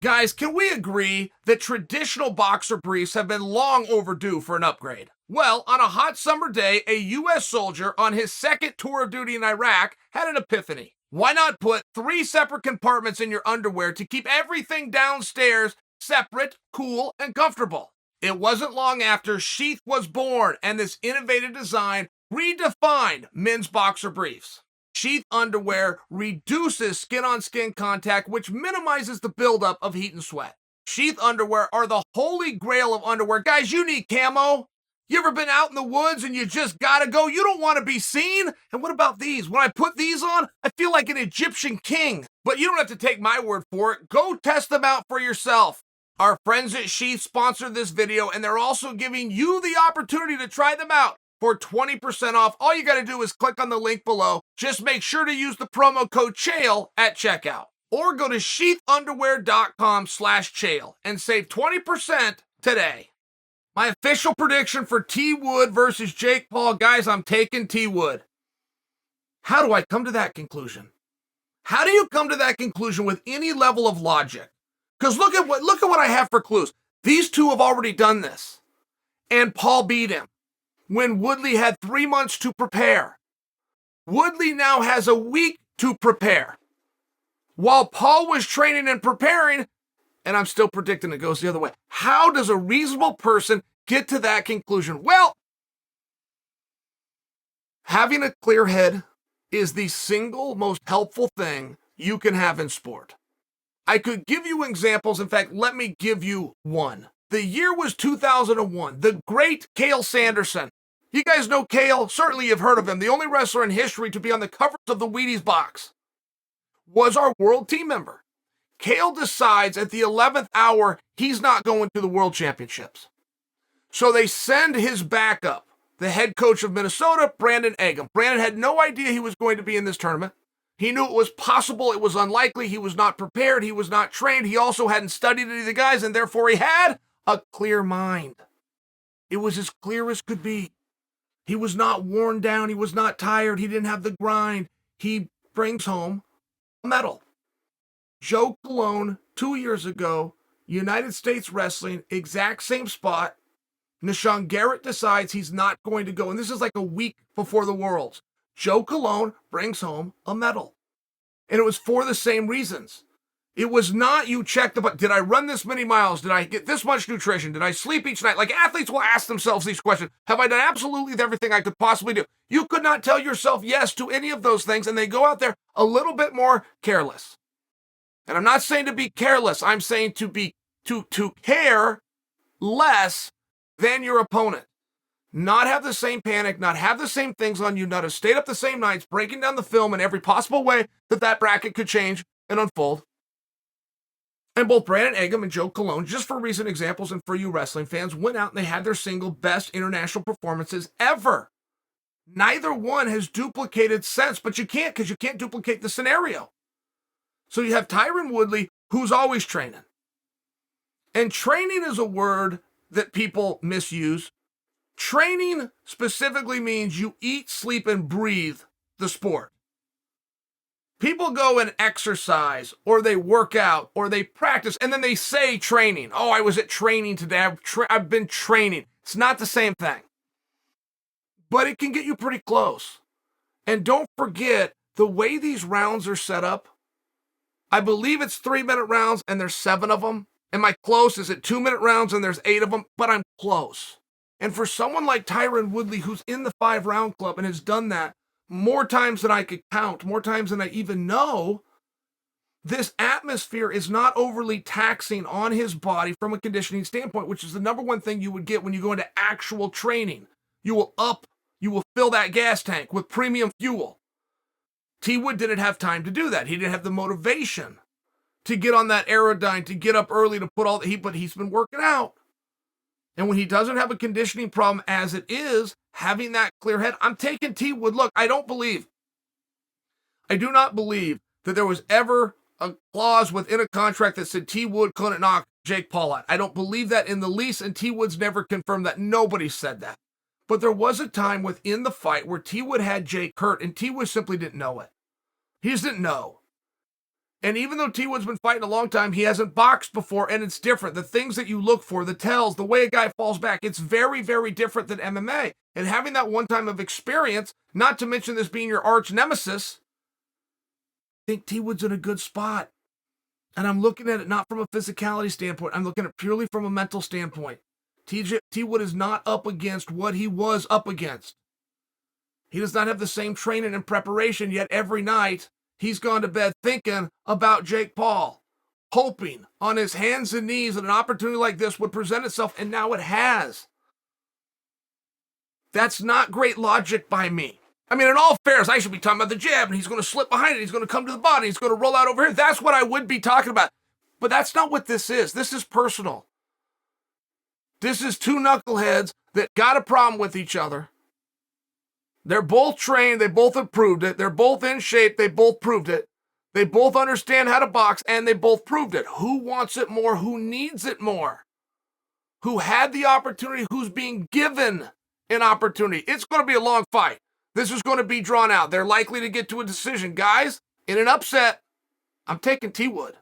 Guys, can we agree that traditional boxer briefs have been long overdue for an upgrade? Well, on a hot summer day, a U.S. soldier on his second tour of duty in Iraq had an epiphany. Why not put 3 separate compartments in your underwear to keep everything downstairs separate, cool, and comfortable? It wasn't long after Sheath was born, and this innovative design redefined men's boxer briefs. Sheath underwear reduces skin-on-skin contact, which minimizes the buildup of heat and sweat. Sheath underwear are the holy grail of underwear. Guys, you need camo. You ever been out in the woods and you just gotta go? You don't want to be seen? And what about these? When I put these on, I feel like an Egyptian king. But you don't have to take my word for it. Go test them out for yourself. Our friends at Sheath sponsored this video, and they're also giving you the opportunity to try them out for 20% off. All you got to do is click on the link below. Just make sure to use the promo code Chael at checkout. Or go to sheathunderwear.com/Chael and save 20% today. My official prediction for T. Wood versus Jake Paul. Guys, I'm taking T. Wood. How do I come to that conclusion? How do you come to that conclusion with any level of logic? Because look at what I have for clues. These two have already done this. And Paul beat him when Woodley had 3 months to prepare. Woodley now has a week to prepare. While Paul was training and preparing, and I'm still predicting it goes the other way. How does a reasonable person get to that conclusion? Well, having a clear head is the single most helpful thing you can have in sport. I could give you examples. In fact, let me give you one. The year was 2001. The great Chael Sonnen. You guys know Chael? Certainly you've heard of him. The only wrestler in history to be on the covers of the Wheaties box. Was our world team member. Chael decides at the 11th hour he's not going to the World Championships. So they send his backup, the head coach of Minnesota, Brandon Eggum. Brandon had no idea he was going to be in this tournament. He knew it was possible, it was unlikely, he was not prepared, he was not trained, he also hadn't studied any of the guys, and therefore he had a clear mind. It was as clear as could be. He was not worn down, he was not tired, he didn't have the grind. He brings home a medal. Joe Colon, 2 years ago, United States Wrestling, exact same spot. Nishon Garrett decides he's not going to go, and this is like a week before the Worlds. Joe Colon brings home a medal. And it was for the same reasons. It was not you check the box. Did I run this many miles? Did I get this much nutrition? Did I sleep each night? Like athletes will ask themselves these questions. Have I done absolutely everything I could possibly do? You could not tell yourself yes to any of those things, and they go out there a little bit more careless. And I'm not saying to be careless. I'm saying to care less than your opponent. Not have the same panic, not have the same things on you, not have stayed up the same nights, breaking down the film in every possible way that bracket could change and unfold. And both Brandon Eggum and Joe Colon, just for recent examples and for you wrestling fans, went out and they had their single best international performances ever. Neither one has duplicated since, but you can't because you can't duplicate the scenario. So you have Tyron Woodley, who's always training. And training is a word that people misuse. Training specifically means you eat, sleep, and breathe the sport. People go and exercise, or they work out, or they practice, and then they say training. Oh, I was at training today. I've been training. It's not the same thing. But it can get you pretty close. And don't forget, the way these rounds are set up, I believe it's 3-minute rounds, and there's 7 of them. Am I close? Is it 2-minute rounds, and there's 8 of them? But I'm close. And for someone like Tyron Woodley, who's in the 5-round club and has done that more times than I could count, more times than I even know, this atmosphere is not overly taxing on his body from a conditioning standpoint, which is the number one thing you would get when you go into actual training. You will fill that gas tank with premium fuel. T. Wood didn't have time to do that. He didn't have the motivation to get on that Aerodyne, to get up early, to put all the heat, but he's been working out. And when he doesn't have a conditioning problem as it is, having that clear head, I'm taking T. Wood. Look, I do not believe that there was ever a clause within a contract that said T. Wood couldn't knock Jake Paul out. I don't believe that in the least, and T. Wood's never confirmed that. Nobody said that. But there was a time within the fight where T. Wood had Jake hurt, and T. Wood simply didn't know it. He just didn't know. And even though T Wood's been fighting a long time, he hasn't boxed before, and it's different. The things that you look for, the tells, the way a guy falls back, it's very, very different than MMA. And having that one time of experience, not to mention this being your arch nemesis, I think T Wood's in a good spot. And I'm looking at it not from a physicality standpoint. I'm looking at it purely from a mental standpoint. T Wood is not up against what he was up against. He does not have the same training and preparation, yet every night he's gone to bed thinking about Jake Paul, hoping on his hands and knees that an opportunity like this would present itself, and now it has. That's not great logic by me. I mean, in all fairness, I should be talking about the jab, and he's going to slip behind it, he's going to come to the body, he's going to roll out over here. That's what I would be talking about. But that's not what this is. This is personal. This is two knuckleheads that got a problem with each other. They're both trained. They both have proved it. They're both in shape. They both proved it. They both understand how to box, and they both proved it. Who wants it more? Who needs it more? Who had the opportunity? Who's being given an opportunity? It's going to be a long fight. This is going to be drawn out. They're likely to get to a decision. Guys, in an upset, I'm taking T Wood.